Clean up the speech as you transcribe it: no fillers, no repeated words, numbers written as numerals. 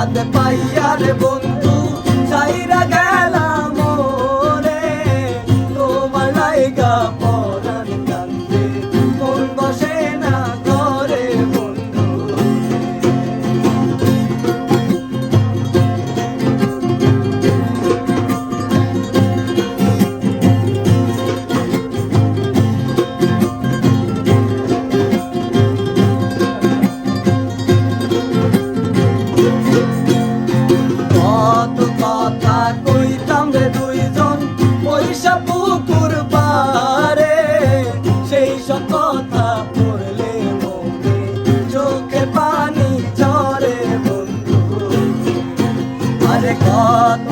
চাঁদ পাইয়া রে বন্ধু ছাইরা গেলাম রে তোমার লাইগা পরাণ কান্দে মন বসে না ঘরে বন্ধু কত কথা কইতাম রে দুইজন পয়সা পুকুর পারে সেই সব কথা পড়লে মনে চোখে পানি ঝরে বন্ধু আরে কত